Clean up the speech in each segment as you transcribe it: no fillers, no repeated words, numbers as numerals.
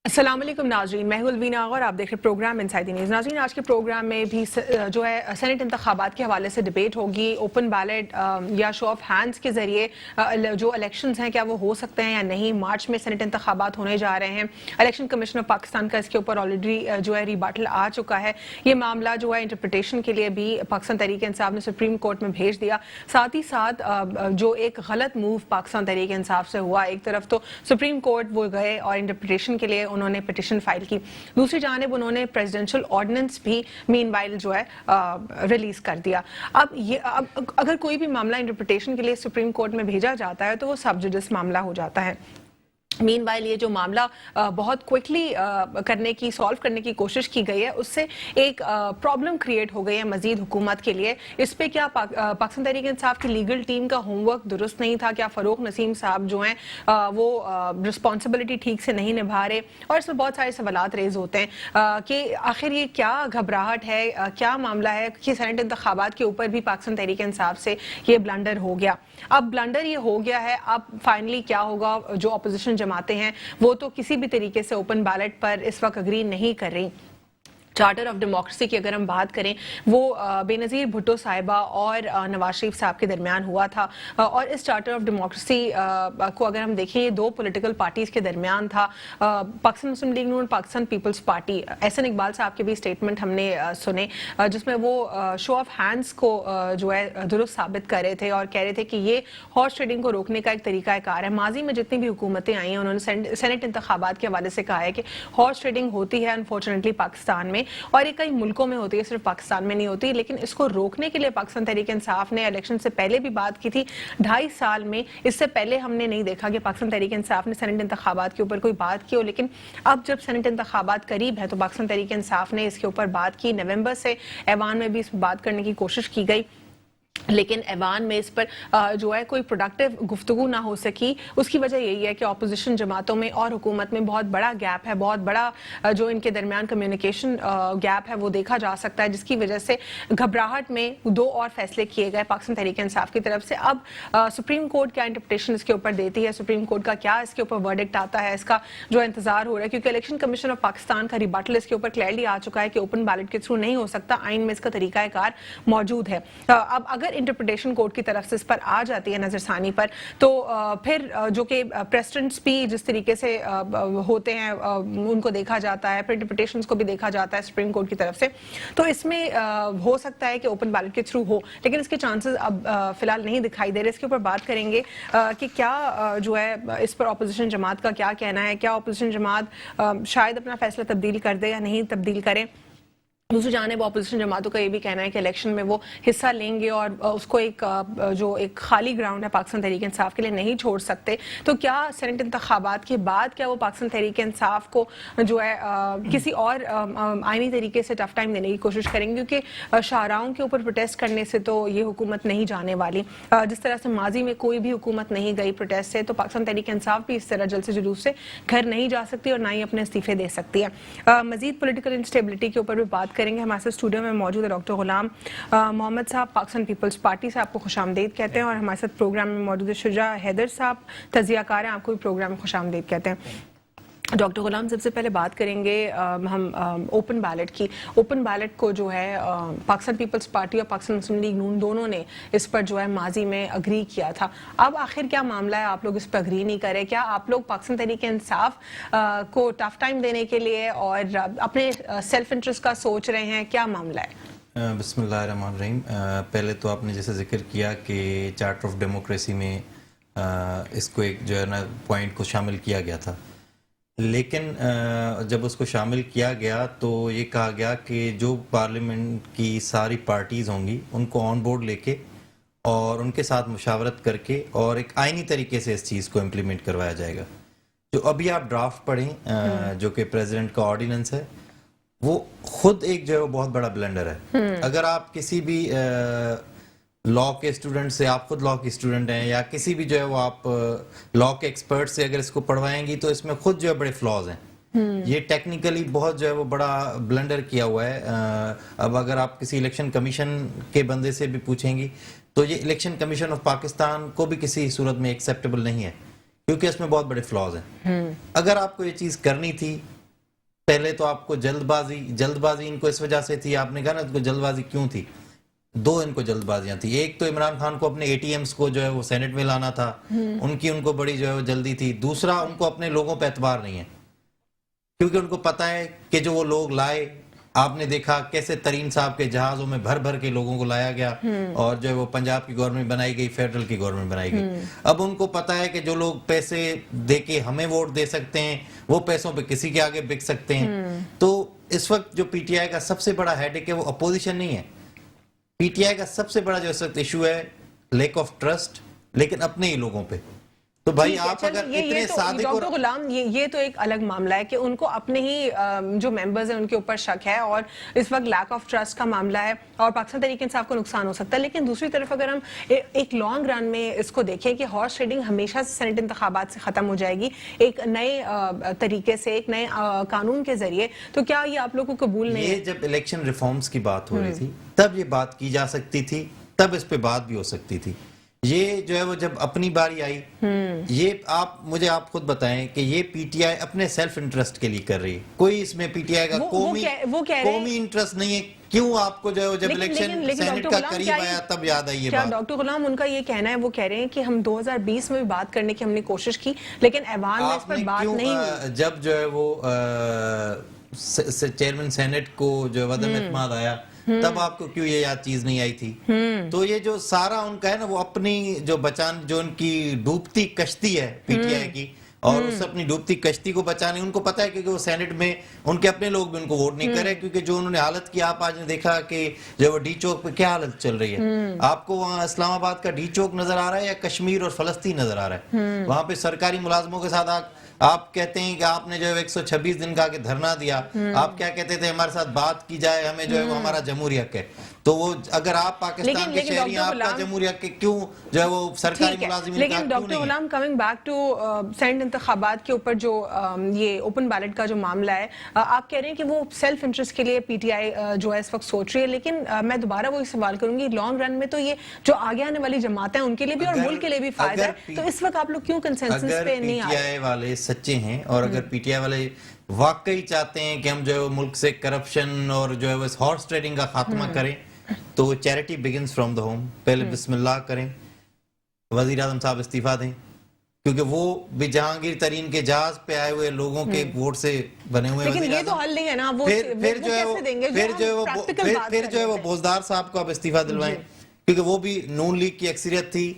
السلام علیکم ناظرین، میں ہوں الوینا اور آپ دیکھ رہے پروگرام انسائیڈ دی نیوز۔ ناظرین، آج کے پروگرام میں بھی جو ہے سینٹ انتخابات کے حوالے سے ڈیبیٹ ہوگی۔ اوپن بیلٹ یا شو آف ہینڈز کے ذریعے جو الیکشنز ہیں کیا وہ ہو سکتے ہیں یا نہیں۔ مارچ میں سینٹ انتخابات ہونے جا رہے ہیں۔ الیکشن کمیشن آف پاکستان کا اس کے اوپر آلریڈی جو ہے ریباٹل آ چکا ہے۔ یہ معاملہ جو ہے انٹرپریٹیشن کے لیے بھی پاکستان تحریک انصاف نے سپریم کورٹ میں بھیج دیا۔ ساتھ ہی ساتھ جو ایک غلط موو پاکستان تحریک انصاف سے ہوا، ایک طرف تو سپریم کورٹ وہ گئے اور انٹرپریٹیشن کے لیے انہوں نے پٹیشن فائل کی، دوسری جانب انہوں نے پریزیڈنشل آرڈیننس بھی مین وائل جو ہے ریلیز کر دیا۔ اب اگر کوئی بھی معاملہ انٹرپریٹیشن کے لیے سپریم کورٹ میں بھیجا جاتا ہے تو وہ سب جوڈس معاملہ ہو جاتا ہے۔ مین وائل یہ جو معاملہ بہت کوئکلی سالو کرنے کی کوشش کی گئی ہے، اس سے ایک پرابلم کریٹ ہو گئی ہے مزید حکومت کے لیے۔ اس پہ کیا پاکستان تحریک انصاف کی لیگل ٹیم کا ہوم ورک درست نہیں تھا؟ کیا فاروق نسیم صاحب جو ہیں وہ رسپانسبلٹی ٹھیک سے نہیں نبھا رہے؟ اور اس میں بہت سارے سوالات ریز ہوتے ہیں کہ آخر یہ کیا گھبراہٹ ہے، کیا معاملہ ہے کہ سینٹ انتخابات کے اوپر بھی پاکستان تحریک انصاف سے یہ بلنڈر ہو گیا۔ اب بلنڈر یہ ہو گیا ہے، اب فائنلی کیا ہوگا؟ جو اپوزیشن جماعتیں ہیں وہ تو کسی بھی طریقے سے اوپن بیلٹ پر اس وقت اگری نہیں کر رہی۔ چارٹر آف ڈیموکریسی کی اگر ہم بات کریں، وہ بے نظیر بھٹو صاحبہ اور نواز شریف صاحب کے درمیان ہوا تھا، اور اس چارٹر آف ڈیموکریسی کو اگر ہم دیکھیں یہ دو پولیٹیکل پارٹیز کے درمیان تھا، پاکستان مسلم لیگ نون، پاکستان پیپلز پارٹی۔ احسن اقبال صاحب کے بھی اسٹیٹمنٹ ہم نے سنے جس میں وہ شو آف ہینڈز کو جو ہے درست ثابت کر رہے تھے اور کہہ رہے تھے کہ یہ ہارس ٹریڈنگ کو روکنے کا ایک طریقہ کار ہے۔ ماضی میں جتنی بھی حکومتیں آئی ہیں انہوں نے سینٹ انتخابات کے حوالے سے کہا ہے کہ ہارس ٹریڈنگ ہوتی ہے انفارچونیٹلی پاکستان میں، اور یہ کئی ملکوں میں ہوتی ہے، صرف پاکستان میں نہیں ہوتی، لیکن اس کو روکنے کے لیے پاکستان تحریک انصاف نے الیکشن سے پہلے بھی بات کی تھی۔ 2.5 سال میں اس سے پہلے ہم نے نہیں دیکھا کہ پاکستان تحریک انصاف نے سینٹ انتخابات کے اوپر کوئی بات کی ہو، لیکن اب جب سینٹ انتخابات قریب ہے تو پاکستان تحریک انصاف نے اس کے اوپر بات کی۔ نومبر سے ایوان میں بھی اس پر بات کرنے کی کوشش کی گئی، لیکن ایوان میں اس پر جو ہے کوئی پروڈکٹیو گفتگو نہ ہو سکی۔ اس کی وجہ یہی ہے کہ اپوزیشن جماعتوں میں اور حکومت میں بہت بڑا گیپ ہے، بہت بڑا جو ان کے درمیان کمیونیکیشن گیپ ہے وہ دیکھا جا سکتا ہے، جس کی وجہ سے گھبراہٹ میں 2 اور فیصلے کیے گئے پاکستان تحریک انصاف کی طرف سے۔ اب سپریم کورٹ کیا انٹرپریٹیشن اس کے اوپر دیتی ہے، سپریم کورٹ کا کیا اس کے اوپر ورڈکٹ آتا ہے، اس کا جو انتظار ہو رہا ہے، کیونکہ الیکشن کمیشن آف پاکستان کا ریباٹل اس کے اوپر کلیئرلی آ چکا ہے کہ اوپن بیلٹ کے تھرو نہیں ہو سکتا، آئین میں اس کا طریقہ کار موجود ہے۔ اب اگر انٹرپریٹیشن کورٹ کی طرف سے اس پر آ جاتی ہے نظر ثانی پر، تو پھر جو کہ پریسیڈنٹس بھی جس طریقے سے ہوتے ہیں ان کو دیکھا جاتا ہے، پھر انٹرپریٹیشنز کو بھی دیکھا جاتا ہے سپریم کورٹ کی طرف سے، تو اس میں ہو سکتا ہے کہ اوپن بیلٹ کے تھرو ہو، لیکن اس کے چانسز اب فی الحال نہیں دکھائی دے رہے۔ اس کے اوپر بات کریں گے کہ کیا جو ہے اس پر اپوزیشن جماعت کا کیا کہنا ہے، کیا اپوزیشن جماعت شاید اپنا فیصلہ تبدیل کر دے یا نہیں تبدیل کریں۔ دوسری جانب اپوزیشن جماعتوں کا یہ بھی کہنا ہے کہ الیکشن میں وہ حصہ لیں گے اور اس کو جو ایک خالی گراؤنڈ ہے پاکستان تحریک انصاف کے لیے نہیں چھوڑ سکتے۔ تو کیا سینٹ انتخابات کے بعد کیا وہ پاکستان تحریک انصاف کو جو ہے کسی اور آئینی طریقے سے ٹف ٹائم دینے کی کوشش کریں گے، کیونکہ شاہراہوں کے اوپر پروٹیسٹ کرنے سے تو یہ حکومت نہیں جانے والی۔ جس طرح سے ماضی میں کوئی بھی حکومت نہیں گئی پروٹیسٹ سے، تو پاکستان تحریک انصاف بھی اس طرح جلسے جلوس سے گھر نہیں جا سکتی اور نہ ہی اپنے استعفے دے سکتی ہے۔ مزید پولیٹیکل انسٹیبلٹی کے اوپر بھی بات کریں گے۔ ہمارے ساتھ اسٹوڈیو میں موجود ہے ڈاکٹر غلام محمد صاحب، پاکستان پیپلز پارٹی سے آپ کو خوش آمدید کہتے ہیں، اور ہمارے ساتھ پروگرام میں موجود ہے شجاع حیدر صاحب، تجزیہ کار ہیں، آپ کو بھی پروگرام میں خوش آمدید کہتے ہیں۔ ڈاکٹر غلام، سب سے پہلے بات کریں گے ہم اوپن بیلٹ کی۔ اوپن بیلٹ کو جو ہے پاکستان پیپلز پارٹی اور پاکستان مسلم لیگ نون دونوں نے اس پر جو ہے ماضی میں اگری کیا تھا۔ اب آخر کیا معاملہ ہے، آپ لوگ اس پر اگری نہیں کرے؟ کیا آپ لوگ پاکستان تحریک انصاف کو ٹف ٹائم دینے کے لیے اور اپنے سیلف انٹرسٹ کا سوچ رہے ہیں؟ کیا معاملہ ہے؟ بسم اللہ الرحمن الرحیم۔ پہلے تو آپ نے جیسے ذکر کیا کہ چارٹر آف ڈیموکریسی میں اس کو ایک جو ہے نا پوائنٹ کو شامل کیا گیا تھا، لیکن جب اس کو شامل کیا گیا تو یہ کہا گیا کہ جو پارلیمنٹ کی ساری پارٹیز ہوں گی ان کو آن بورڈ لے کے اور ان کے ساتھ مشاورت کر کے اور ایک آئینی طریقے سے اس چیز کو امپلیمنٹ کروایا جائے گا۔ جو ابھی آپ ڈرافٹ پڑھیں جو کہ پریزیڈنٹ کا آرڈیننس ہے، وہ خود ایک جو ہے وہ بہت بڑا بلنڈر ہے۔ اگر آپ کسی بھی لاء کے اسٹوڈنٹ سے، آپ خود لاء کی اسٹوڈنٹ ہیں، یا کسی بھی جو ہے وہ آپ لاء کے ایکسپرٹ سے اگر اس کو پڑھوائیں گی تو اس میں خود جو ہے بڑے فلاز ہیں۔ یہ ٹیکنیکلی بہت جو ہے وہ بڑا بلنڈر کیا ہوا ہے۔ اب اگر آپ کسی الیکشن کمیشن کے بندے سے بھی پوچھیں گی تو یہ الیکشن کمیشن آف پاکستان کو بھی کسی صورت میں ایکسیپٹیبل نہیں ہے، کیونکہ اس میں بہت بڑے فلاز ہیں۔ اگر آپ کو یہ چیز کرنی تھی پہلے تو آپ کو جلد بازی ان کو اس وجہ سے تھی, آپ نے کہا نا ان کو جلد بازی کیوں تھی, دو ان کو جلد بازیاں تھی. ایک تو عمران خان کو اپنے اے ٹی ایمز کو جو ہے وہ سینٹ میں لانا تھا, ان کو بڑی جو ہے وہ جلدی تھی. دوسرا ان کو اپنے لوگوں پہ اعتبار نہیں ہے, کیونکہ ان کو پتا ہے کہ جو وہ لوگ لائے, آپ نے دیکھا کیسے ترین صاحب کے جہازوں میں بھر بھر کے لوگوں کو لایا گیا, اور جو ہے وہ پنجاب کی گورنمنٹ بنائی گئی, فیڈرل کی گورنمنٹ بنائی گئی. اب ان کو پتا ہے کہ جو لوگ پیسے دے کے ہمیں ووٹ دے سکتے ہیں, وہ پیسوں پہ کسی کے آگے بک سکتے ہیں. تو اس وقت جو پی ٹی آئی کا سب سے بڑا ہیڈک ہے وہ اپوزیشن نہیں ہے. پی ٹی آئی کا سب سے بڑا جو اس وقت ایشو ہے لیک آف ٹرسٹ, لیکن اپنے ہی لوگوں پہ. تو بھائی آپ اگر اتنے صادق, اور ڈاکٹر غلام یہ تو ایک الگ معاملہ ہے کہ ان کو اپنے ہی جو ممبرز ہیں ان کے اوپر شک ہے, اور اس وقت لیک آف ٹرسٹ کا معاملہ ہے, اور پاکستان تحریک انصاف کو نقصان ہو سکتا ہے. لیکن دوسری طرف اگر ہم ایک لانگ رن میں اس کو دیکھیں کہ ہارس ٹریڈنگ ہمیشہ سے سینٹ انتخابات سے ختم ہو جائے گی ایک نئے طریقے سے, ایک نئے قانون کے ذریعے, تو کیا یہ آپ لوگوں کو قبول نہیں ہے؟ یہ جب الیکشن ریفارمز کی بات ہو رہی تھی تب یہ بات کی جا سکتی تھی, تب اس پہ بات بھی ہو سکتی تھی. یہ جو ہے وہ جب اپنی باری آئی, یہ آپ خود بتائیں کہ یہ پی ٹی آئی اپنے سیلف انٹرسٹ کے لیے کر رہی ہے, کوئی اس میں پی ٹی آئی کا قومی انٹرسٹ نہیں ہے. کیوں آپ کو جو ہے وہ جب الیکشن سینٹ کا قریب آیا تب یاد آئی یہ بات؟ ڈاکٹر غلام ان کا یہ کہنا ہے, وہ کہہ رہے ہیں کہ ہم 2020 میں بھی بات کرنے کی ہم نے کوشش کی, لیکن ایوان میں اس پر بات نہیں ہوئی. جب جو ہے وہ چیئرمین سینٹ کو جو عدم اعتماد آیا, تب آپ کو کیوں یہ یاد چیز نہیں آئی تھی؟ تو یہ جو سارا ان کا ہے نا, وہ اپنی جو ان کی ڈوبتی کشتی ہے پی ٹی آئی کی, اور اس اپنی ڈوبتی کشتی کو بچانے, ان کو پتا ہے کہ وہ سینٹ میں ان کے اپنے لوگ بھی ان کو ووٹ نہیں کرے, کیونکہ جو انہوں نے حالت کی, آپ آج نے دیکھا کہ جو وہ ڈی چوک پہ کیا حالت چل رہی ہے. آپ کو وہاں اسلام آباد کا ڈی چوک نظر آ رہا ہے یا کشمیر اور فلسطین نظر آ رہا ہے؟ وہاں پہ سرکاری ملازموں کے ساتھ آپ کہتے ہیں کہ آپ نے جو ہے 126 دن کا آگے دھرنا دیا, آپ کیا کہتے تھے ہمارے ساتھ بات کی جائے, ہمیں جو ہے وہ ہمارا جمہوری حق ہے. تو وہ اگر آپ پاکستان کے شہری ہیں, آپ کا جمہوری حق کیوں جو ہے وہ سرکاری ملازمین کا کیوں نہیں ہے؟ لیکن doctor Ghulam coming back to Saint انتخابات کے اوپر جو یہ اوپن بیلٹ کا جو معاملہ ہے, آپ کہہ رہے ہیں کہ وہ سیلف انٹرسٹ کے لیے پی ٹی آئی جو ہے اس وقت سوچ رہی ہے, لیکن میں دوبارہ وہی سوال کروں گی, لانگ رن میں تو یہ جو آگے آنے والی جماعتیں ان کے لیے بھی اور ملک کے لیے بھی فائدہ ہے, تو اس وقت آپ لوگ کیوں کنسنسس پہ نہیں آئے؟ اگر پی ٹی آئی والے سچے ہیں, اور اگر پی ٹی آئی والے واقعی چاہتے ہیں کہ ہم جو ہے ملک سے کرپشن اور جو ہے وہ ہارس ٹریڈنگ کا خاتمہ کریں, تو charity begins from the home. پہلے بسم اللہ کریں, وزیر اعظم صاحب استعفیٰ دیں, کیونکہ وہ بھی جہانگیر ترین کے جہاز پہ آئے ہوئے لوگوں کے ووٹ سے بنے ہوئے لیکن یہ تو حل نہیں ہے نا. پھر جو ہے وہ بوزدار صاحب کو اب استعفیٰ دلوائیں, کیونکہ وہ بھی نون لیگ کی اکثریت تھی,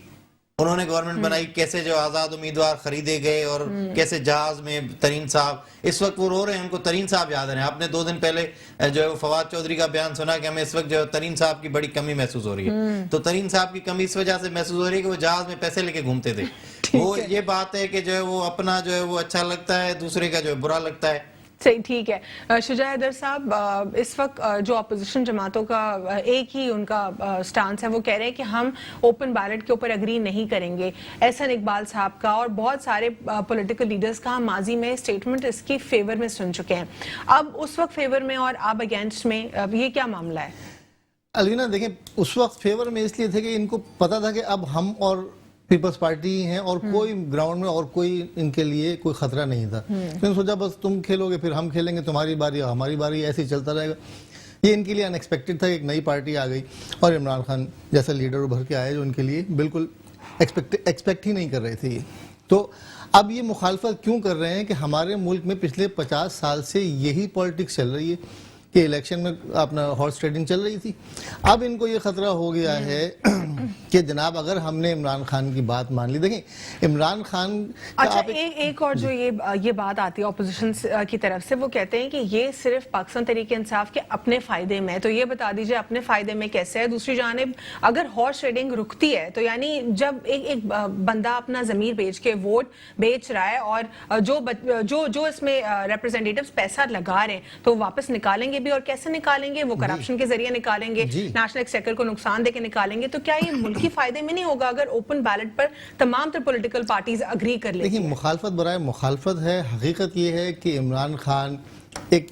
انہوں نے گورنمنٹ بنائی, کیسے جو آزاد امیدوار خریدے گئے, اور کیسے جہاز میں ترین صاحب, اس وقت وہ رو رہے ہیں, ان کو ترین صاحب یاد رہے ہیں. آپ نے 2 دن پہلے جو ہے وہ فواد چودھری کا بیان سنا کہ ہمیں اس وقت جو ہے ترین صاحب کی بڑی کمی محسوس ہو رہی ہے. تو ترین صاحب کی کمی اس وجہ سے محسوس ہو رہی ہے کہ وہ جہاز میں پیسے لے کے گھومتے تھے. وہ یہ بات ہے کہ جو ہے وہ اپنا جو ہے وہ اچھا لگتا ہے, دوسرے کا جو ہے برا لگتا ہے. صحیح, ٹھیک ہے. شجاع حیدر صاحب, اس وقت جو اپوزیشن جماعتوں کا ایک ہی ان کا سٹانس ہے, وہ کہہ رہے ہیں کہ ہم اوپن بیلٹ کے اوپر اگری نہیں کریں گے. احسن اقبال صاحب کا اور بہت سارے پولیٹیکل لیڈرز کا ہم ماضی میں اسٹیٹمنٹ اس کی فیور میں سن چکے ہیں. اب اس وقت فیور میں اور اب اگینسٹ میں, یہ کیا معاملہ ہے؟ علینا دیکھیں, اس وقت فیور میں اس لیے تھے کہ ان کو پتا تھا کہ اب ہم اور پیپلز پارٹی ہیں, اور کوئی گراؤنڈ میں اور کوئی ان کے لیے کوئی خطرہ نہیں تھا. میں نے سوچا بس تم کھیلو گے, پھر ہم کھیلیں گے, تمہاری باری ہماری باری, ایسے ہی چلتا رہے گا. یہ ان کے لیے ان ایکسپیکٹڈ تھا کہ ایک نئی پارٹی آ گئی, اور عمران خان جیسا لیڈر ابھر کے آئے جو ان کے لیے بالکل ایکسپیکٹ ہی نہیں کر رہے تھے یہ. تو اب یہ مخالفت کیوں کر رہے ہیں کہ ہمارے ملک میں پچھلے 50 سال سے یہی پالیٹکس چل رہی ہے کہ الیکشن میں اپنا ہارس ٹریڈنگ چل رہی تھی. اب ان کو یہ خطرہ ہو گیا ہے کہ جناب اگر ہم نے عمران خان کی بات مان لی, دیکھیں عمران خان اچھا ایک اور جو یہ بات آتی ہے اپوزیشن کی طرف سے, وہ کہتے ہیں کہ یہ صرف پاکستان تحریک انصاف کے اپنے فائدے میں, تو یہ بتا دیجئے اپنے فائدے میں کیسے ہے؟ دوسری جانب اگر ہارس ٹریڈنگ رکتی ہے تو یعنی جب ایک بندہ اپنا ضمیر بیچ کے ووٹ بیچ رہا ہے, اور جو اس میں ریپرزینٹیٹیوز پیسہ لگا رہے ہیں, تو واپس نکالیں گے بھی, اور کیسے نکالیں گے؟ وہ کرپشن کے ذریعے نکالیں گے, نیشنل ایکسچیکر کو نقصان دے کے نکالیں گے. تو کیا یہ ملکی فائدے میں نہیں ہوگا اگر اوپن بیلٹ پر تمام تر پولیٹیکل پارٹیز اگری کر لیں؟ دیکھیں, مخالفت برائے مخالفت ہے. حقیقت یہ ہے کہ عمران خان ایک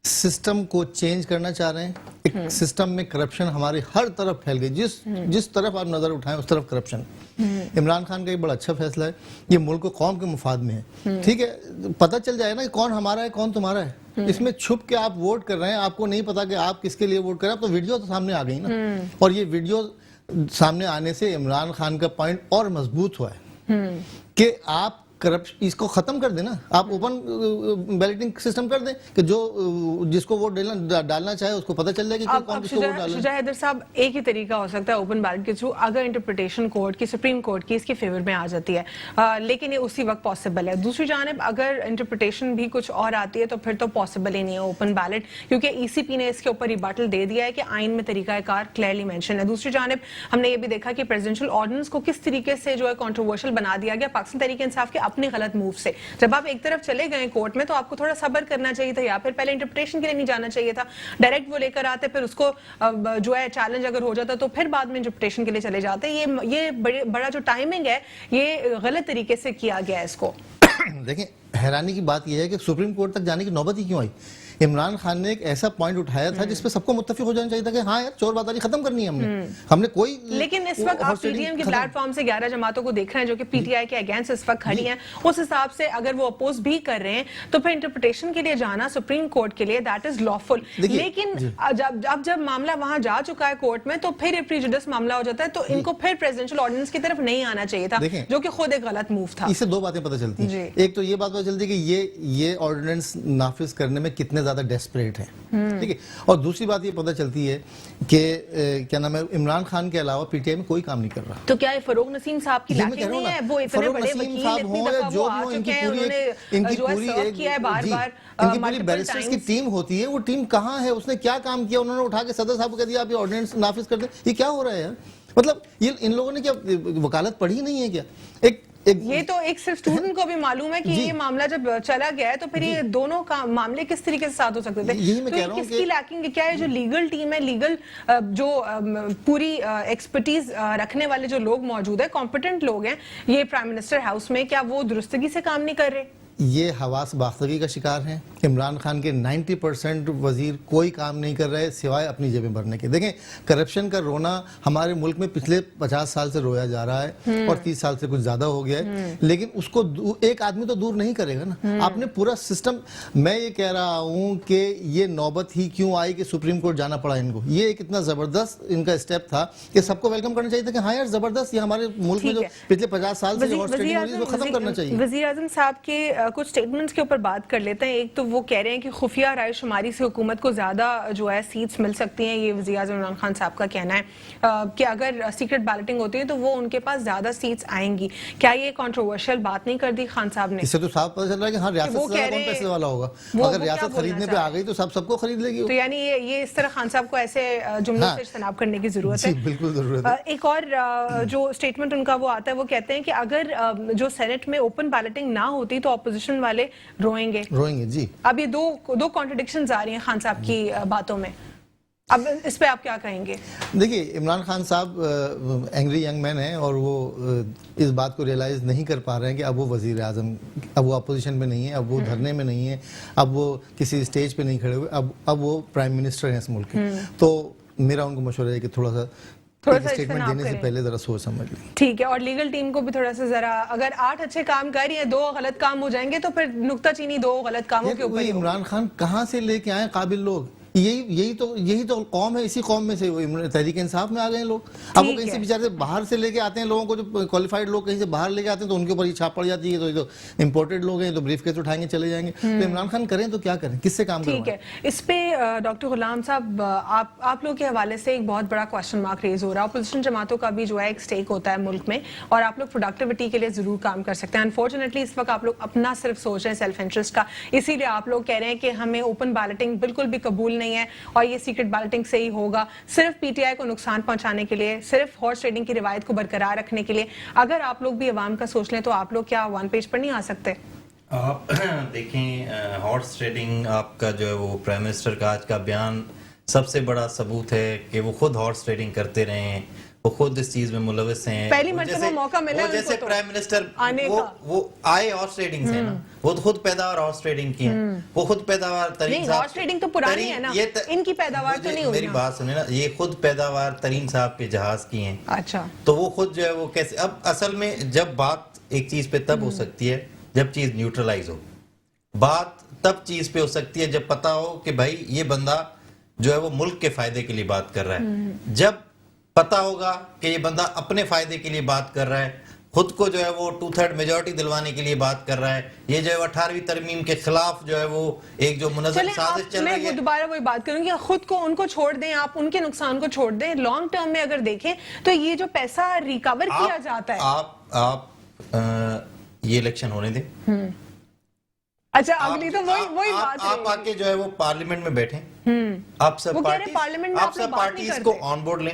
سسٹم کو چینج کرنا چاہ رہے ہیں. ایک سسٹم میں کرپشن ہمارے ہر طرف پھیل گئی, جس طرف آپ نظر اٹھائیں اس طرف کرپشن. عمران خان کا ایک بڑا اچھا فیصلہ ہے, یہ ملک و قوم کے مفاد میں ہے. ٹھیک ہے, پتہ چل جائے نا کہ کون ہمارا ہے کون تمہارا ہے. اس میں چھپ کے آپ ووٹ کر رہے ہیں, آپ کو نہیں پتا کہ آپ کس کے لیے ووٹ کر رہے ہیں, اب تو ویڈیو تو سامنے آ گئی نا, اور یہ ویڈیو سامنے آنے سے عمران خان کا پوائنٹ اور مضبوط ہوا ہے کہ آپ اس کو ختم کر دیں نا, آپ اوپن بیلٹنگ سسٹم کر دیں کہ جو جس کو ووٹ ڈالنا چاہے اس کو پتہ چل جائے کہ کون کس کو ووٹ ڈالنا ہے. شجاع حیدر صاحب, ایک ہی طریقہ ہو سکتا ہے اوپن بیلٹ کے تھرو اگر انٹرپریٹیشن کورٹ کی, سپریم کورٹ کی اس کے فیور میں آ جاتی ہے, لیکن یہ اسی وقت پاسبل ہے. دوسری جانب اگر انٹرپریٹیشن بھی کچھ اور آتی ہے تو پھر تو پاسبل ہی نہیں ہے اوپن بیلٹ, کیونکہ ای سی پی نے اس کے اوپر ریباٹل دے دیا ہے کہ آئین میں طریقہ کار کلیئرلی مینشن ہے. دوسری جانب ہم نے یہ بھی دیکھا کہ پریزیڈنشیل آرڈیننس کو کس طریقے سے جو ہے کنٹروورشل بنا دیا گیا پاکستان تحریک انصاف کے اپنے غلط موو سے. جب آپ ایک طرف چلے گئے کورٹ میں تو آپ کو تھوڑا صبر کرنا چاہیے تھا, یا پھر پہلے انٹرپریٹیشن کے لیے نہیں جانا چاہیے تھا, ڈائریکٹ وہ لے کر آتے, پھر اس کو جو ہے چیلنج اگر ہو جاتا تو پھر بعد میں انٹرپریٹیشن کے لیے چلے جاتے. یہ بڑا جو ٹائمنگ ہے یہ غلط طریقے سے کیا گیا ہے اس کو. دیکھیں حیرانی کی بات یہ ہے کہ سپریم کورٹ تک جانے کی نوبت ہی کیوں آئی. عمران خان نے ایک ایسا پوائنٹ اٹھایا تھا جس پہ سب کو متفق ہو جانا چاہیے تھا کہ ہاں یار چور بازاری ختم کرنی ہے ہم نے کوئی. لیکن اس وقت آپ پی ٹی ایم کی پلیٹ فارم سے 11 جماعتوں کو دیکھ رہے ہیں جو کہ پی ٹی آئی کے اگینسٹ اس وقت کھڑی ہیں, اس حساب سے اگر وہ اپوز بھی کر رہے ہیں تو پھر انٹرپریٹیشن کے لیے جانا سپریم کورٹ کے لیے دیٹ از لافل. لیکن جب معاملہ وہاں جا چکا ہے کورٹ میں تو پھر پریجوڈس معاملہ ہو جاتا ہے, تو ان کو پھر پریزیڈنشیل آرڈیننس کی طرف نہیں آنا چاہیے تھا, جو کہ خود ایک غلط موو تھا. اس سے دو باتیں پتہ چلتی ہیں. ایک تو یہ بات پتہ چلتی ہے کہ یہ آرڈیننس نافذ کرنے میں کتنے زیادہ ڈیسپریٹ ہیں, ٹھیک ہے, اور دوسری بات یہ پتہ چلتی ہے کہ کیا نام ہے عمران خان کے علاوہ پی ٹی آئی میں کوئی کام نہیں کر رہا. تو کیا یہ فروغ نسیم صاحب کی لاٹھی نہیں ہے, وہ اتنے بڑے وکیل اتنی دفعہ وہ آ چکے ہیں, انہوں نے جو ہے سرو کیا ہے بار بار, ان کی پوری بیرسٹرز کی ٹیم ہوتی ہے, وہ ٹیم کہاں ہے, اس نے کیا کام کیا, انہوں نے اٹھا کے صدر صاحب کو کہہ دیا آپ یہ آرڈیننس نافذ کر دیں. یہ کیا ہو رہا ہے یار, مطلب یہ ان لوگوں نے کیا وکالت پڑھی نہیں ہے کیا؟ یہ تو ایک صرف اسٹوڈنٹ کو بھی معلوم ہے کہ یہ معاملہ جب چلا گیا ہے تو پھر یہ دونوں معاملے کس طریقے سے ساتھ ہو سکتے تھے. تو یہ کس کی لیکنگ کیا ہے, جو لیگل ٹیم ہے, لیگل جو پوری ایکسپرٹیز رکھنے والے جو لوگ موجود ہیں, کمپیٹنٹ لوگ ہیں یہ پرائم منسٹر ہاؤس میں, کیا وہ درستگی سے کام نہیں کر رہے؟ یہ حواس باختگی کا شکار ہیں. عمران خان کے 90% وزیر کوئی کام نہیں کر رہے سوائے اپنی جیبیں بھرنے کے. دیکھیں کرپشن کا رونا ہمارے ملک میں پچھلے 50 سال سے رویا جا رہا ہے اور 30 سال سے کچھ زیادہ ہو گیا ہے, لیکن اس کو ایک آدمی تو دور نہیں کرے گا نا. آپ نے پورا سسٹم, میں یہ کہہ رہا ہوں کہ یہ نوبت ہی کیوں آئی کہ سپریم کورٹ جانا پڑا ان کو. یہ ایک اتنا زبردست ان کا اسٹیپ تھا کہ سب کو ویلکم کرنا چاہیے تھا کہ ہاں یار زبردست, یہ ہمارے ملک میں جو پچھلے 50 سال سے ہارس ٹریڈنگ ہو رہی ہے اس کو ختم کرنا چاہیے. وزیر اعظم صاحب کے کچھ سٹیٹمنٹس کے اوپر بات کر لیتے ہیں. ایک تو وہ کہہ رہے ہیں کہ خفیہ رائے شماری سے حکومت کو زیادہ جو ہے سیٹس مل سکتی ہیں. یہ وزیر اعظم عمران خان صاحب کا کہنا ہے کہ اگر سیکرٹ بیلٹنگ ہوتی ہے تو وہ ان کے پاس زیادہ سیٹس آئیں گی. کیا یہ کنٹروورشل بات نہیں کر دی خان صاحب نے؟ اس سے تو صاف پتہ چل رہا ہے کہ ہاں ریاست سے زیادہ کون پیسے والا ہوگا. اگر ریاست خریدنے پہ آ گئی تو سب کو خرید لے گی. تو یعنی یہ اس طرح خان صاحب کو ایسے جملوں سے اجتناب کرنے کی ضرورت ہے. بالکل ضرورت ہے. ایک اور جو اسٹیٹمنٹ ان کا وہ آتا ہے, وہ کہتے ہیں کہ اگر جو سینٹ میں اوپن بیلٹنگ نہ ہوتی تو اپوزیشن والے روئیں گے. جی اب یہ دو کانٹرڈکشنز آ رہی ہیں خان صاحب کی باتوں میں, اب اس پہ آپ کیا کہیں گے؟ دیکھیے عمران خان صاحب اینگری ینگ مین ہیں اور وہ اس بات کو ریئلائز نہیں کر پا رہے ہیں کہ اب وہ وزیر اعظم, اب وہ اپوزیشن میں نہیں ہے, اب وہ دھرنے میں نہیں ہے, اب وہ کسی اسٹیج پہ نہیں کھڑے ہوئے, اب وہ پرائم منسٹر ہیں اس ملک کے. تو میرا ان کو مشورہ ہے کہ تھوڑا سا اسٹیٹمنٹ دینے سے پہلے ذرا سوچ سمجھ لیں. ٹھیک ہے, اور لیگل ٹیم کو بھی تھوڑا سا ذرا, اگر 8 اچھے کام کر رہی ہیں 2 غلط کام ہو جائیں گے تو پھر نکتہ چینی 2 غلط کاموں کے اوپر. عمران خان کہاں سے لے کے آئے قابل لوگ, یہی تو قوم ہے, اسی قوم میں سے تحریک انصاف میں آ گئے لوگ. اب وہ کہیں سے بیچارے باہر سے لے کے آتے ہیں لوگوں کو, جو کوالیفائڈ لوگ کہیں سے باہر لے کے آتے ہیں تو ان کے اوپر یہ چھاپ پڑ جاتی ہے, تو یہ تو امپورٹڈ لوگ ہیں, تو بریف کیس اٹھائیں گے چلے جائیں گے. تو عمران خان کریں تو کیا کریں, کس سے کام کروائیں؟ ٹھیک ہے, اس پہ ڈاکٹر غلام صاحب آپ لوگ کے حوالے سے ایک بہت بڑا کوسچن مارک ریز ہو رہا ہے. اپوزیشن جماعتوں کا بھی جو ہے ایک سٹیک ہوتا ہے ملک میں, اور آپ لوگ پروڈکٹیوٹی کے لیے ضرور کام کر سکتے ہیں. انفارچونیٹلی اس وقت آپ لوگ اپنا صرف سوچ رہے ہیں سیلف انٹرسٹ کا, اسی لیے آپ لوگ کہہ رہے ہیں کہ ہمیں اوپن بیلٹنگ بالکل بھی قبول نہیں ہے اور یہ سیکرٹ بیلٹنگ سے ہی ہوگا, صرف پی ٹی آئی کو نقصان پہنچانے کے لیے, صرف ہارس ٹریڈنگ کی روایت کو برقرار رکھنے کے لیے. اگر آپ لوگ بھی عوام کا سوچ لیں تو آپ لوگ کیا 1 پیج پر نہیں آ سکتے؟ آپ دیکھیں ہارس ٹریڈنگ, آپ کا جو ہے وہ پرائم منسٹر کا آج کا بیان سب سے بڑا ثبوت ہے کہ وہ خود ہارس ٹریڈنگ کرتے رہے ہیں, وہ خود اس چیز میں ملوث ہیں. پہلی مرتبہ موقع ملا وہ جیسے پرائم منسٹر وہ آئے ہارس ٹریڈنگ سے نا, وہ خود پیداوار ہارس ٹریڈنگ کی ہیں, وہ خود پیداوار ترین صاحب, ہارس ٹریڈنگ تو پرانی ہے نا, ان کی پیداوار تو نہیں ہوئی. میری بات سنیں نا, یہ خود پیداوار ترین صاحب کے جہاز کی ہیں. اچھا, تو وہ خود جو ہے وہ کیسے, اب اصل میں جب بات ایک چیز پہ تب ہو سکتی ہے جب چیز نیوٹرلائز ہو. بات تب چیز پہ ہو سکتی ہے جب پتا ہو کہ بھائی یہ بندہ جو ہے وہ ملک کے فائدے کے لیے بات کر رہا ہے. جب پتا ہوگا کہ یہ بندہ اپنے فائدے کے لیے بات کر رہا ہے, خود کو جو ہے وہ 2/3 میجورٹی دلوانے کے لیے بات کر رہا ہے, یہ جو ہے 18ویں ترمیم کے خلاف جو ہے وہ ایک جو منظم سازش چل رہی ہے. میں دوبارہ وہی بات کروں گی, خود کو ان کو چھوڑ دیں, آپ ان کے نقصان کو چھوڑ دیں. لانگ ٹرم میں اگر دیکھیں تو یہ جو پیسہ ریکور کیا جاتا ہے, آپ یہ الیکشن ہونے دیں. اچھا اگلی تو وہی بات آپ آ کے جو ہے وہ پارلیمنٹ میں بیٹھیں, آپ سب پارٹیز کو آن بورڈ لیں,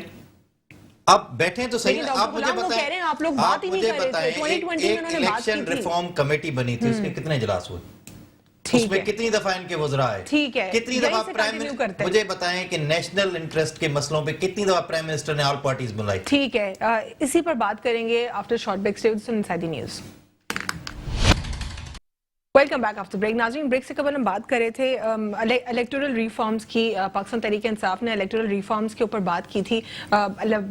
آپ بیٹھیں تو صحیح. آپ مجھے بتائیں, آپ مجھے بتائیں ایک الیکشن ریفارم کمیٹی بنی تھی, اس کے کتنے اجلاس ہوئے, اس میں کتنی دفعہ ان کے وزراء آئے, کتنی دفعہ مجھے بتائیں کہ نیشنل انٹرسٹ کے مسئلوں پہ کتنی دفعہ پرائم منسٹر نے آل پارٹیز بلائی. ٹھیک ہے, اسی پر بات کریں گے after short break. Stay with inside the news. Welcome back after break. ناظرین, بریک سے قبل ہم بات کر رہے تھے الیکٹورل ریفارمز کی. پاکستان تحریک انصاف نے الیکٹورل ریفارمز کے اوپر بات کی تھی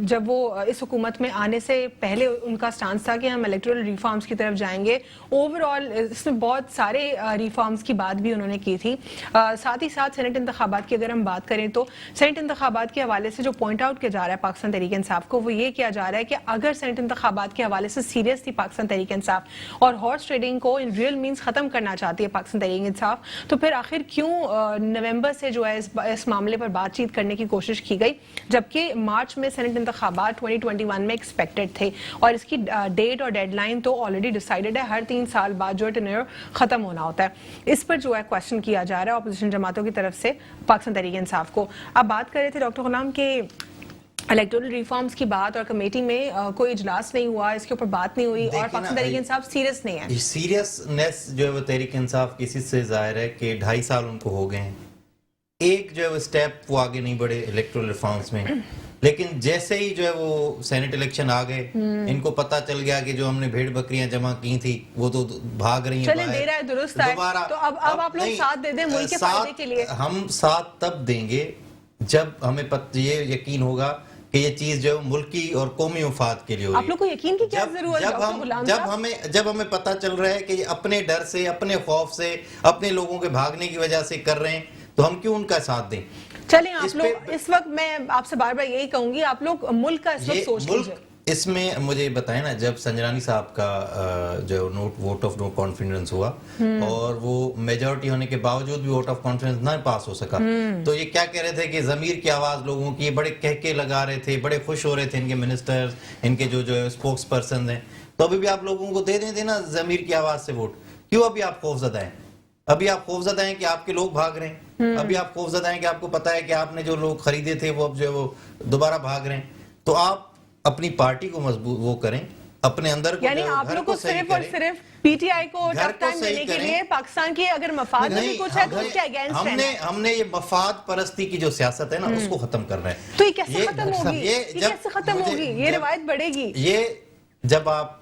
جب وہ اس حکومت میں آنے سے پہلے. ان کا سٹانس تھا کہ ہم الیکٹورل ریفارمز کی طرف جائیں گے. اوور آل اس میں بہت سارے ریفارمز کی بات بھی انہوں نے کی تھی. ساتھ ہی ساتھ سینٹ انتخابات کی اگر ہم بات کریں تو سینٹ انتخابات کے حوالے سے جو پوائنٹ آؤٹ کیا جا رہا ہے پاکستان تحریک انصاف کو, وہ یہ کیا جا رہا ہے کہ اگر سینٹ انتخابات کے حوالے سے سیریس تھی پاکستان تحریک انصاف اور ہارس ٹریڈنگ کو ان ریئل مینس ختم کرنا چاہتی ہے پاکستان تحریک انصاف, تو پھر آخر کیوں نومبر سے جو ہے اس معاملے پر بات چیت کرنے کی کوشش کی گئی, جبکہ مارچ میں سینٹ انتخابات 2021 میں ایکسپیکٹڈ تھے اور اس کی ڈیٹ اور ڈیڈ لائن تو آلریڈی ڈیسائیڈڈ ہے. ہر 3 سال بعد جو ٹینیور ختم ہونا ہوتا ہے. اس پر جو ہے کوشچن کیا جا رہا ہے اپوزیشن جماعتوں کی طرف سے پاکستان تحریک انصاف کو. اب بات کر رہے تھے ڈاکٹر غلام کہ الیکٹورل ریفارمز کی بات اور کمیٹی میں کوئی اجلاس نہیں ہوا, اس کے اوپر بات نہیں ہوئی اور پاکستان تحریک انصاف سیریس نہیں ہے. سیریسنیس جو ہے وہ تحریک انصاف کسی سے ظاہر ہے کہ 2.5 سال ان کو ہو گئے ہیں, ایک جو ہے وہ اسٹیپ وہ آگے نہیں بڑھے الیکٹورل ریفارمز میں. لیکن جیسے ہی جو ہے وہ سینٹ الیکشن آ گئے, ان کو پتا چل گیا کہ جو ہم نے بھیڑ بکریاں جمع کی تھی وہ تو بھاگ رہی ہیں. چلیں دے رہا ہے, درست ہے, تو اب آپ لوگ ساتھ دے دیں ملک کے فائدے کے لیے. ہم ساتھ تب دیں گے جب ہمیں یہ یقین ہوگا کہ یہ چیز جو ہے ملکی اور قومی مفاد کے لیے ہو رہی ہے. آپ لوگ کو یقین کی کیا ضرورت ہے ڈاکٹر غلام صاحب؟ جب ہمیں پتہ چل رہا ہے کہ یہ اپنے ڈر سے, اپنے خوف سے, اپنے لوگوں کے بھاگنے کی وجہ سے کر رہے ہیں, تو ہم کیوں ان کا ساتھ دیں؟ چلیں آپ لوگ اس وقت, میں آپ سے بار بار یہی کہوں گی, آپ لوگ ملک کا اس وقت سوچ لیجیے. اس میں مجھے بتائیں نا, جب سنجرانی صاحب کا جو ووٹ آف نو کانفیڈنس ہوا اور وہ میجورٹی ہونے کے باوجود بھی ووٹ آف کانفیڈنس نہ پاس ہو سکا, تو یہ کیا کہہ رہے تھے کہ ضمیر کی آواز لوگوں کی, بڑے کہکے لگا رہے تھے, بڑے خوش ہو رہے تھے ان کے منسٹرز, ان کے جو اسپوکس پرسنز ہیں. تو ابھی بھی آپ لوگوں کو دے دیں نا ضمیر کی آواز سے ووٹ. کیوں ابھی آپ خوف زدہ ہیں؟ ابھی آپ خوف زدہ ہیں کہ آپ کے لوگ بھاگ رہے ہیں, ابھی آپ خوف زدہ ہیں کہ آپ کو پتا ہے کہ آپ نے جو لوگ خریدے تھے وہ اب جو ہے وہ دوبارہ بھاگ رہے ہیں. تو آپ اپنی پارٹی کو مضبوط وہ کریں, اپنے اندر کو, یعنی آپ لوگ کو صرف اور صرف پی ٹی آئی کو ٹف ٹائم دینے کے لیے پاکستان کے اگر مفاد میں کچھ ہے تو اس کے اگینسٹ ہیں. ہم نے یہ مفاد پرستی کی جو سیاست ہے نا اس کو ختم کرنا ہے. تو یہ کیسے ختم ہوگی, یہ کیسے ختم ہوگی, یہ روایت بڑھے گی. یہ جب آپ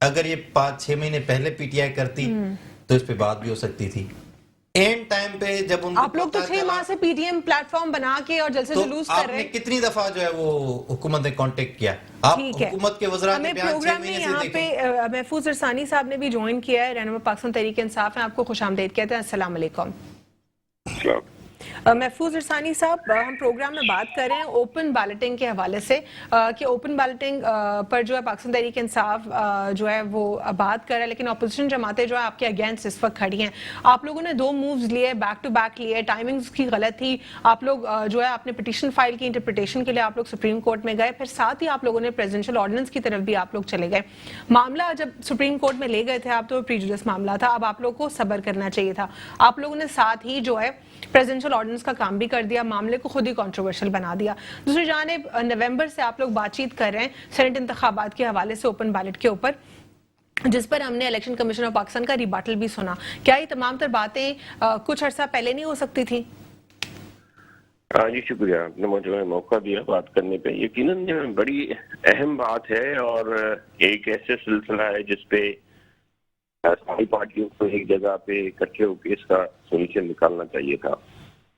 اگر یہ 5-6 مہینے پہلے پی ٹی آئی کرتی تو اس پہ بات بھی ہو سکتی تھی. اینڈ ٹائم پہ جب ان کو آپ لوگ تو 6 ماہ سے P T M platform بنا کے اور جلسے جلوس کر رہے ہیں. آپ نے کتنی دفعہ جو ہے وہ حکومت نے کانٹیکٹ کیا, آپ حکومت کے وزراء کے بیان 6 مہینے سے دیکھیں. یہاں پہ محفوظ ارسانی صاحب نے بھی جوائن کیا ہے, رہنما پاکستان تحریک انصاف ہیں, آپ کو خوش آمدید کہتے ہیں. السلام علیکم. محفوظ ارسانی صاحب, ہم پروگرام میں بات کر رہے ہیں اوپن بیلٹنگ کے حوالے سے کہ اوپن بیلٹنگ پر جو ہے پاکستان تحریک انصاف جو ہے وہ بات کر رہا ہے, لیکن اپوزیشن جماعتیں جو ہے آپ کے اگینسٹ اس وقت کھڑی ہیں. آپ لوگوں نے 2 مووز لیے, بیک ٹو بیک لیے, ٹائمنگز کی غلط تھی. آپ لوگ جو ہے اپنے پٹیشن فائل کی انٹرپریٹیشن کے لیے آپ لوگ سپریم کورٹ میں گئے, پھر ساتھ ہی آپ لوگوں نے پریزیڈنشل آرڈیننس کی طرف بھی آپ لوگ چلے گئے. معاملہ جب سپریم کورٹ میں لے گئے تھے آپ تو پریجوڈس معاملہ تھا, اب آپ لوگوں کو صبر کرنا چاہیے تھا. آپ لوگوں نے ساتھ ہی جو ہے پریزیڈنشل آرڈیننس کا کام بھی کر دیا, معاملے کو خود ہی کنٹروورشل بنا دیا. دوسری جانب نومبر سے آپ لوگ بات چیت کر رہے ہیں سینٹ انتخابات کے حوالے سے اوپن بیلٹ کے اوپر, جس پر ہم نے الیکشن کمیشن آف پاکستان کا ریباٹل بھی سنا. کیا یہ تمام تر باتیں کچھ عرصہ پہلے نہیں ہو سکتی تھی؟ جی شکریہ, آپ نے مجھے موقع دیا بات کرنے پہ. یقیناً بڑی اہم بات ہے اور ایک ایسے سلسلہ ہے جس پہ ساری پارٹیوں کو ایک جگہ پہ اکٹھے ہو کے اس کا سولوشن نکالنا چاہیے تھا,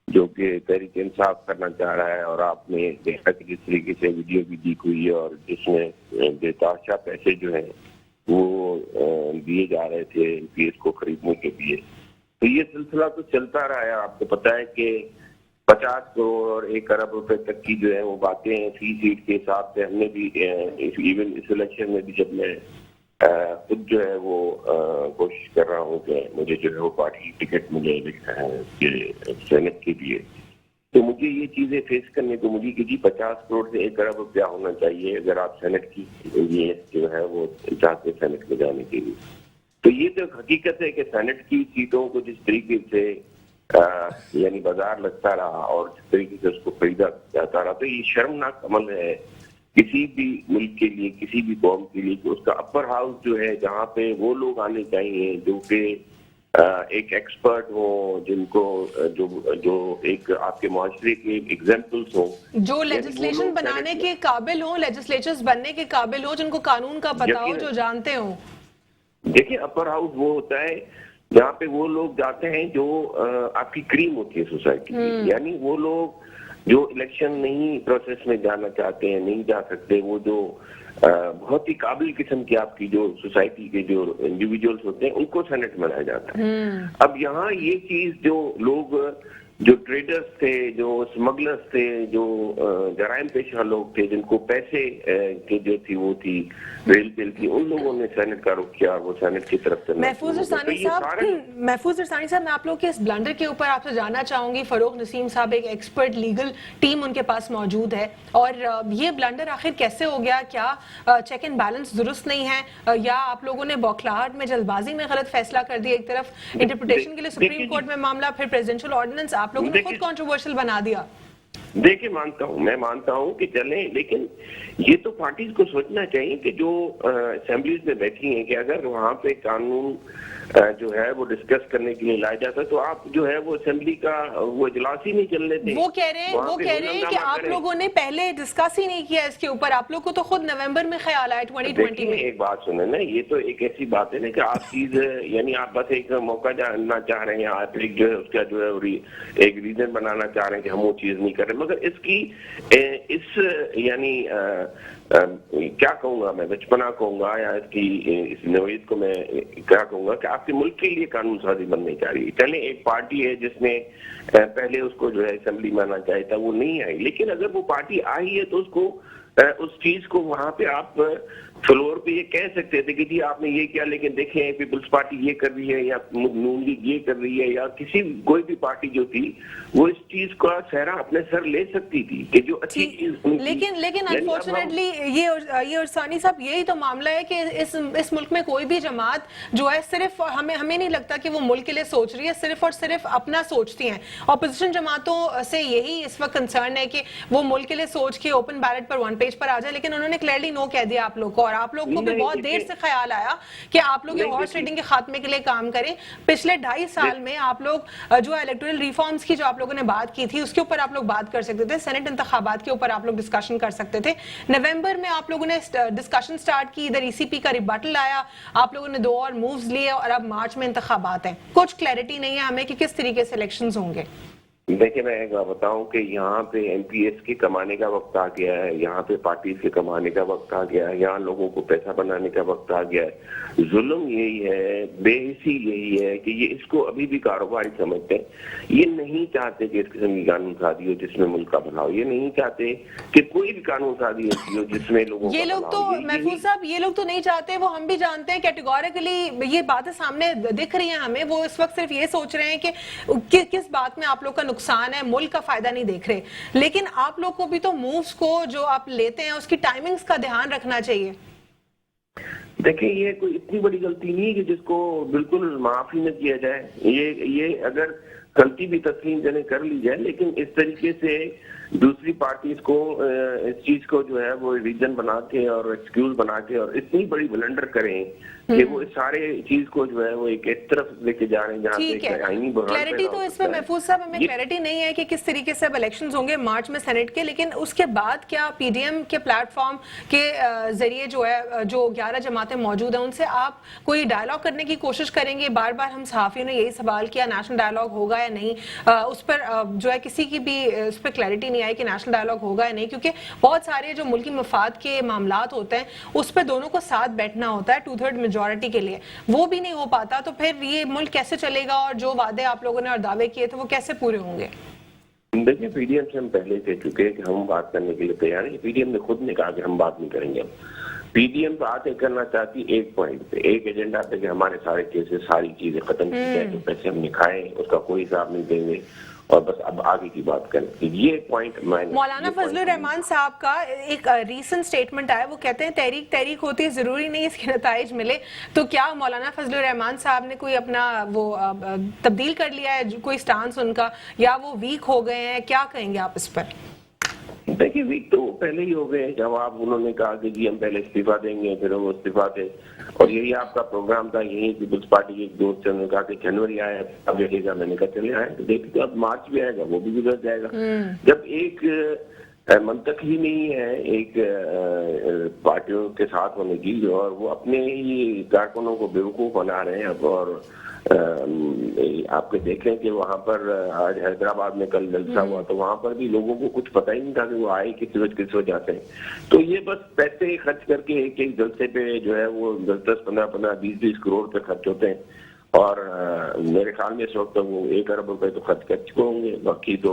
جو کہ تحریک انصاف کرنا چاہ رہا ہے. اور آپ نے دیکھا کہ جس طریقے سے ویڈیو بھی لیک ہوئی اور جس میں بےتحاشا پیسے جو ہیں وہ دیے جا رہے تھے پی ایس کو خریدنے کے لیے, تو یہ سلسلہ تو چلتا رہا ہے. آپ کو پتا ہے کہ 50 کروڑ اور 1 ارب روپے تک کی جو ہے وہ باتیں ہیں فی سیٹ کے حساب سے. ہم نے بھی ایون اس الیکشن میں بھی جب میں خود جو ہے وہ کوشش کر رہا ہوں کہ مجھے جو ہے وہ پارٹی ٹکٹ ملے سینٹ کے لیے, تو مجھے یہ چیزیں فیس کرنے کو مجھے کہ جی 50 کروڑ سے 1 ارب روپیہ ہونا چاہیے اگر آپ سینٹ کی یہ جو ہے وہ چاہتے ہیں سینٹ میں جانے کے لیے. تو یہ تو حقیقت ہے کہ سینٹ کی سیٹوں کو جس طریقے سے یعنی بازار لگتا رہا اور جس طریقے سے اس کو خریدا جاتا رہا, تو یہ شرمناک عمل ہے کسی بھی ملک کے لیے, کسی بھی قوم کے لیے, کہ اس کا اپر ہاؤس جو ہے جہاں پہ وہ لوگ آنے چاہیے جو کہ ایک ایکسپرٹ ہوں, جن کو جو ایک آپ کے معاشرے کے ایگزامپلس ہوں, جو لیجسلیشن بنانے کے قابل ہوں, لیجسلیچرز بننے کے قابل ہوں, جن کو قانون کا پتہ ہو, جو جانتے ہوں. دیکھیں اپر ہاؤس وہ ہوتا ہے جہاں پہ وہ لوگ جاتے ہیں جو آپ کی کریم ہوتی ہے سوسائٹی کی, یعنی وہ لوگ جو الیکشن نہیں پروسیس میں جانا چاہتے ہیں, نہیں جا سکتے, وہ جو بہت ہی قابل قسم کی آپ کی جو سوسائٹی کے جو انڈیویجولز ہوتے ہیں ان کو سینٹ میں لایا جاتا ہے. اب یہاں یہ چیز جو لوگ جو ٹریڈرز تھے, جو اسمگلرز تھے, جو جرائم پیشہ لوگ تھے, جن کو پیسے کی جو تھی وہ تھی ریل تیل کی, ان لوگوں نے سینٹ کا رخ کیا, وہ سینٹ کی طرف سے. محفوظ ارسانی صاحب, میں آپ لوگ کے اس بلنڈر کے اوپر آپ سے جاننا چاہوں گی. فروغ نسیم صاحب ایک ایکسپرٹ لیگل ٹیم ان کے پاس موجود ہے, اور یہ بلنڈر آخر کیسے ہو گیا؟ کیا چیک اینڈ بیلنس درست نہیں ہے, یا آپ لوگوں نے بوکھلاہٹ میں, جلد بازی میں غلط فیصلہ کر دیا؟ ایک طرف انٹرپریٹیشن کے لیے سپریم کورٹ میں معاملہ, پھر پریزیڈنشل آرڈیننس آپ لوگوں نے خود کنٹروورشل بنا دیا. دیکھیں میں مانتا ہوں کہ چلیں, لیکن یہ تو پارٹیز کو سوچنا چاہیے کہ جو اسمبلیز میں بیٹھی ہیں کہ اگر وہاں پہ قانون جو ہے وہ ڈسکس کرنے کے لیے لایا جاتا ہے تو آپ جو ہے وہ اسمبلی کا وہ اجلاس ہی نہیں چلنے دیں. وہ کہہ رہے ہیں کہ آپ لوگوں نے پہلے ڈسکس ہی نہیں کیا اس کے اوپر. آپ لوگ کو تو خود نومبر میں خیال آیا 2020 میں. ایک بات سنیں نا, یہ تو ایک ایسی بات ہے نا کہ آپ چیز یعنی آپ بس ایک موقع جاننا چاہ رہے ہیں, آپ ایک جو ہے اس کا جو ہے ایک ریزن بنانا چاہ رہے ہیں کہ ہم وہ چیز نہیں کر رہے, مگر اس کی یعنی کیا کہوں گا میں, بچپنا کہوں گا یا اس کی اس نوعیت کو میں کیا کہوں گا کہ آپ کے ملک کے لیے قانون سازی بننی چاہ رہی ہے. چلیں ایک پارٹی ہے جس نے پہلے اس کو جو ہے اسمبلی میں آنا چاہیے تھا, وہ نہیں آئی, لیکن اگر وہ پارٹی آئی ہے تو اس کو اس چیز کو وہاں پہ آپ فلور پہ یہ کہہ سکتے تھے کہ جی آپ نے یہ کیا, لیکن دیکھیں پیپلز پارٹی یہ کر رہی ہے یا نون لیگ یہ کر رہی ہے یا کوئی بھی پارٹی جو تھی وہ اس چیز کا سہرا اپنے سر لے سکتی تھی کہ جو اچھی چیز. لیکن انفارچونیٹلی یہ ارسانی صاحب یہی تو معاملہ ہے کہ اس ملک میں کوئی بھی جماعت جو ہے صرف ہمیں نہیں لگتا کہ وہ ملک کے لیے سوچ رہی ہے, صرف اور صرف اپنا سوچتی ہیں. اپوزیشن جماعتوں سے یہی اس وقت کنسرن ہے کہ وہ ملک کے لیے سوچ کے اوپن بیلٹ پر 1 پیج پر آ جائے, لیکن انہوں نے کلیئرلی نو کہہ دیا آپ لوگ کو, اور آپ لوگ کو بھی بہت دیر سے خیال آیا کہ آپ لوگ یہ ہارس ریڈنگ کے خاتمے کے لیے کام کریں. پچھلے 2.5 سال میں آپ لوگ جو الیکٹورل ریفارمز کی جو آپ لوگوں نے بات کی تھی اس کے اوپر آپ لوگ بات کر سکتے تھے, سینٹ انتخابات کے اوپر آپ لوگ ڈسکشن کر سکتے تھے. نومبر میں آپ لوگوں نے ڈسکشن سٹارٹ کی, ادھر ECP کا ریبٹل آیا, آپ لوگوں نے 2 اور مووز لیے, اور اب مارچ میں انتخابات ہیں. کچھ کلیئرٹی نہیں ہے ہمیں کہ کس طریقے سے الیکشنز ہوں گے. دیکھیں میں ایک بات بتاؤں کہ یہاں پہ MPS کے کمانے کا وقت آ گیا ہے, یہاں پہ پارٹیز کے کمانے کا وقت آ گیا ہے, یہاں لوگوں کو پیسہ بنانے کا وقت آ گیا ہے. ظلم یہی ہے, بے حسی یہی ہے کہ یہ اس کو ابھی بھی کاروباری سمجھتے ہیں. یہ نہیں چاہتے کہ اس قسم کی قانون سازی ہو جس میں ملک کا بھلا ہو, یہ نہیں چاہتے کہ کوئی بھی قانون سازی ایسی ہو جس میں لوگوں یہ لوگ تو محفوظ صاحب یہ لوگ تو نہیں چاہتے, وہ ہم بھی جانتے ہیں کیٹیگوریکلی یہ باتیں سامنے دکھ رہی ہیں ہمیں. وہ اس وقت صرف یہ سوچ رہے ہیں کہ کس بات میں آپ لوگ کا نقصان ہے, ملک کا فائدہ نہیں دیکھ رہے. لیکن آپ لوگ کو بھی تو مووز کو جو آپ لیتے ہیں اس کی ٹائمنگز کا دھیان رکھنا چاہیے. دیکھیں یہ کوئی اتنی بڑی غلطی نہیں ہے کہ جس کو بالکل معافی نہ کیا جائے. یہ اگر غلطی بھی تسلیم کر لی جائے, لیکن اس طریقے سے دوسری پارٹیز کو اس چیز کو جو ہے وہ ریزن بنا کے اور ایکسکیوز بنا کے اور اتنی بڑی بلنڈر کریں کہ وہ اس سارے چیز کو جو ہے وہ ایک طرف لے کے جا رہے ہیں جہاں پہ آئینی بحران. کلیئرٹی تو اس میں محفوظ صاحب ہمیں کلیئرٹی نہیں ہے کہ کس طریقے سے اب الیکشنز ہوں گے مارچ میں سینٹ کے, لیکن اس کے بعد کیا PDM کے پلیٹ فارم کے ذریعے جو ہے جو 11 جماعتیں موجود ہیں ان سے آپ کوئی ڈائلاگ کرنے کی کوشش کریں گے؟ بار بار ہم صحافیوں نے یہی سوال کیا, نیشنل ڈائلاگ ہوگا یا نہیں, اس پر جو ہے کسی کی بھی اس پر کلیئرٹی نہیں آئی کہ نیشنل ڈائیلاگ ہوگا یا نہیں, کیونکہ بہت سارے جو ملکی مفاد کے معاملات ہوتے ہیں اس پہ دونوں کو ساتھ بیٹھنا ہوتا ہے 2/3 میجورٹی کے لیے, وہ بھی نہیں ہو پاتا, تو پھر یہ ملک کیسے چلے گا اور جو وعدے آپ لوگوں نے اور دعوے کیے تھے وہ کیسے پورے ہوں گے؟ دیکھیں پی ڈی ایم سے ہم پہلے کہہ چکے کہ ہم بات کرنے کے لیے تیار ہیں. پی ڈی ایم نے خود نے کہا کہ ہم بات نہیں کریں گے. پی ڈی ایم باتیں کرنا چاہتی ایک پوائنٹ پہ, ایک ایجنڈا پہ کہ ہمارے سارے کیسز ساری چیزیں ختم کی جائیں, جو پیسے ہم نے کھائے اس کا کوئی حساب نہیں دیں گے اور بس اب آگے کی بات کریں. یہ پوائنٹ مولانا فضل الرحمان صاحب کا ایک ریسنٹ سٹیٹمنٹ آیا, وہ کہتے ہیں تحریک ہوتی ہے, ضروری نہیں اس کے نتائج ملے. تو کیا مولانا فضل الرحمان صاحب نے کوئی اپنا وہ تبدیل کر لیا ہے, کوئی سٹانس ان کا, یا وہ ویک ہو گئے ہیں؟ کیا کہیں گے آپ اس پر؟ دیکھیے ویک تو پہلے ہی ہو گئے. جب آپ انہوں نے کہا کہ جی ہم پہلے استعفیٰ دیں گے, پھر وہ استعفیٰ دے, اور یہی آپ کا پروگرام تھا. یہی پیپلز پارٹی کے ایک دوست سے انہوں نے کہا کہ جنوری آیا اب دیکھے گا. میں نے کہا چلے آئے تو دیکھتے اب مارچ بھی آئے گا, وہ بھی گزر جائے گا. جب ایک منطق ہی نہیں ہے ایک پارٹیوں کے ساتھ ہونے کی, اور وہ اپنے ہی کارکنوں کو بیوقوف بنا رہے ہیں اب. اور آپ کے دیکھیں کہ وہاں پر آج حیدرآباد میں کل جلسہ ہوا تو وہاں پر بھی لوگوں کو کچھ پتہ ہی نہیں تھا کہ وہ آئے کس وجہ سے. تو یہ بس پیسے خرچ کر کے ایک ایک جلسے پہ جو ہے وہ 10 15 20 کروڑ پہ خرچ ہوتے ہیں. اور میرے خیال میں اس وقت وہ 1 ارب روپے تو خرچ کر چکے ہوں گے. باقی تو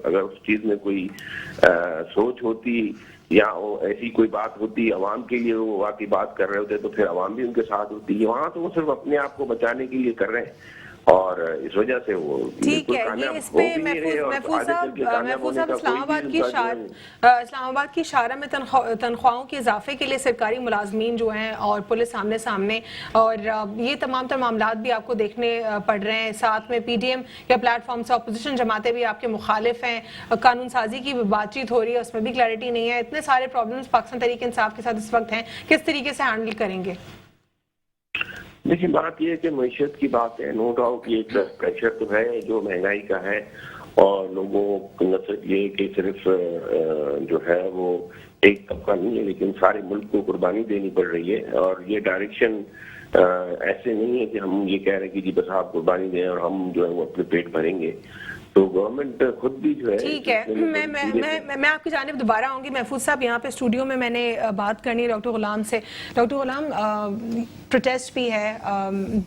اگر اس چیز میں کوئی سوچ ہوتی یا ایسی کوئی بات ہوتی عوام کے لیے, وہ واقعی بات کر رہے ہوتے تو پھر عوام بھی ان کے ساتھ ہوتی. وہاں تو وہ صرف اپنے آپ کو بچانے کے لیے کر رہے ہیں, اور اس وجہ سے وہ ٹھیک ہے. یہ اس پہ محفوظ صاحب اسلام آباد کی شارع میں تنخواہوں کے اضافے کے لیے سرکاری ملازمین جو ہیں اور پولیس سامنے, اور یہ تمام تر معاملات بھی آپ کو دیکھنے پڑ رہے ہیں. ساتھ میں پی ڈی ایم کے پلیٹ فارم سے اپوزیشن جماعتیں بھی آپ کے مخالف ہیں, قانون سازی کی بات چیت ہو رہی ہے, اس میں بھی کلیئرٹی نہیں ہے. اتنے سارے پرابلمس پاکستان تحریک انصاف کے ساتھ اس وقت ہیں, کس طریقے سے ہینڈل کریں گے؟ دیکھیے بات یہ ہے کہ معیشت کی بات ہے, نو ڈاؤٹ کی ایک پریشر تو ہے جو مہنگائی کا ہے, اور لوگوں کو نہ صرف یہ کہ صرف جو ہے وہ ایک طبقہ نہیں ہے لیکن سارے ملک کو قربانی دینی پڑ رہی ہے. اور یہ ڈائریکشن ایسے نہیں ہے کہ ہم یہ کہہ رہے ہیں کہ جی بس آپ قربانی دیں اور ہم جو ہے وہ اپنے پیٹ بھریں گے. تو گورنمنٹ خود بھی جو ہے ٹھیک ہے. میں آپ کی جانب دوبارہ آؤں گی. محفوظ صاحب یہاں پہ اسٹوڈیو میں نے بات کرنی ہے ڈاکٹر غلام سے. ڈاکٹر غلام, پروٹیسٹ بھی ہے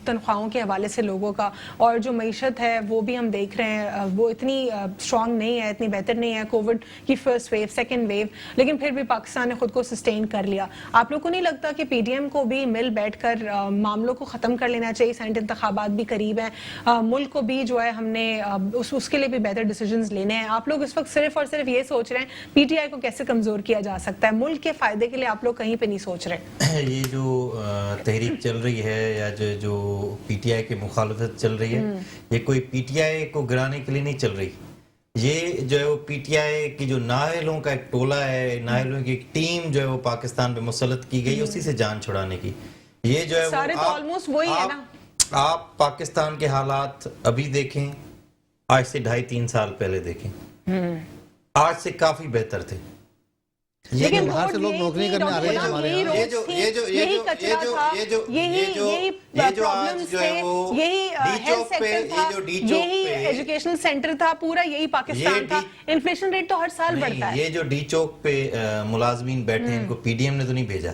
تنخواہوں کے حوالے سے لوگوں کا, اور جو معیشت ہے وہ بھی ہم دیکھ رہے ہیں وہ اتنی اسٹرانگ نہیں ہے, اتنی بہتر نہیں ہے. کووڈ کی فرسٹ ویو, سیکنڈ ویو, لیکن پھر بھی پاکستان نے خود کو سسٹین کر لیا. آپ لوگ کو نہیں لگتا کہ پی ڈی ایم کو بھی مل بیٹھ کر معاملوں کو ختم کر لینا چاہیے؟ سینٹ انتخابات بھی قریب ہیں, ملک کو بھی جو ہے ہم نے اس کے لیے بھی بہتر ڈیسیجنز لینے ہیں. آپ لوگ اس وقت صرف اور صرف یہ سوچ رہے ہیں پی ٹی آئی کو کیسے کمزور کیا جا سکتا ہے, ملک کے فائدے کے لیے آپ لوگ کہیں پہ نہیں سوچ رہے. یہ جو تحریک چل رہی ہے یا جو پی ٹی آئی کی مخالفت چل رہی ہے, یہ کوئی پی ٹی آئی کو گرانے کے لیے نہیں چل رہی. یہ جو ہے وہ پی ٹی آئی کی جو نااہلوں کا ایک ٹولہ ہے, نااہلوں کی ایک ٹیم جو ہے وہ پاکستان پہ مسلط کی گئی اسی سے جان چھڑانے کی. یہ جو ہے سارے تو آلموسٹ وہی ہے نا. آپ پاکستان کے حالات ابھی دیکھیں, آج سے 2.5-3 سال پہلے دیکھیں, آج سے کافی بہتر تھے. لیکن باہر سے لوگ نوکری کرنے آ رہے ہیں ہمارے یہاں. یہ جو آج جو ہے وہ یہی ایجوکیشن سینٹر تھا, پورا یہی پاکستان تھا. انفلیشن ریٹ تو ہر سال بڑھتا ہے. یہ جو ڈی چوک پہ ملازمین بیٹھے ہیں, ان کو پی ڈی ایم نے تو نہیں بھیجا,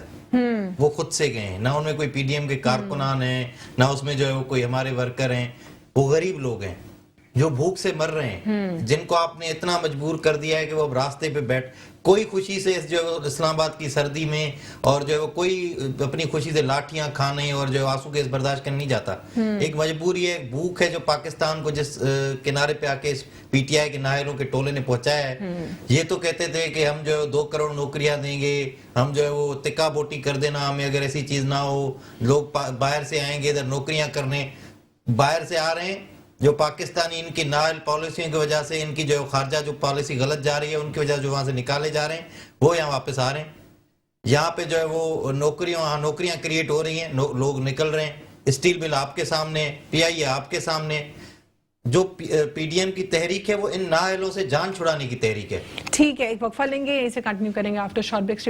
وہ خود سے گئے ہیں. نہ ان میں کوئی پی ڈی ایم کے کارکنان ہیں, نہ اس میں جو ہے وہ کوئی ہمارے ورکر ہیں. وہ غریب لوگ ہیں جو بھوک سے مر رہے ہیں, جن کو آپ نے اتنا مجبور کر دیا ہے کہ وہ اب راستے پہ بیٹھ, کوئی خوشی سے جو اسلام آباد کی سردی میں اور جو ہے وہ کوئی اپنی خوشی سے لاٹھیاں کھانے اور جو آنسو گیس برداشت کرنے نہیں جاتا. ایک مجبوری ہے, بھوک ہے جو پاکستان کو جس کنارے پہ آ کے پی ٹی آئی کے نااہلوں کے ٹولے نے پہنچایا ہے. یہ تو کہتے تھے کہ ہم جو 2 کروڑ نوکریاں دیں گے, ہم جو ہے وہ تکا بوٹی کر دینا ہمیں اگر ایسی چیز نہ ہو, لوگ باہر سے آئیں گے ادھر نوکریاں کرنے. باہر سے آ رہے ہیں جو پاکستانی ان کی نااہل پالیسیوں کی وجہ سے, ان کی جو خارجہ جو پالیسی غلط جا رہی ہے ان کی وجہ سے جو وہاں سے نکالے جا رہے ہیں, وہ یہاں واپس آ رہے ہیں. یہاں پہ جو ہے وہ نوکریاں کریٹ ہو رہی ہیں, لوگ نکل رہے ہیں. اسٹیل مل آپ کے سامنے, پی آئی اے آپ کے سامنے. جو پی ڈی ایم کی تحریک ہے وہ ان نااہلوں سے جان چھڑانے کی تحریک ہے. ٹھیک ہے, ایک وقفہ لیں گے, یہیں سے کنٹینیو کریں گے آفٹر شارٹ بریک.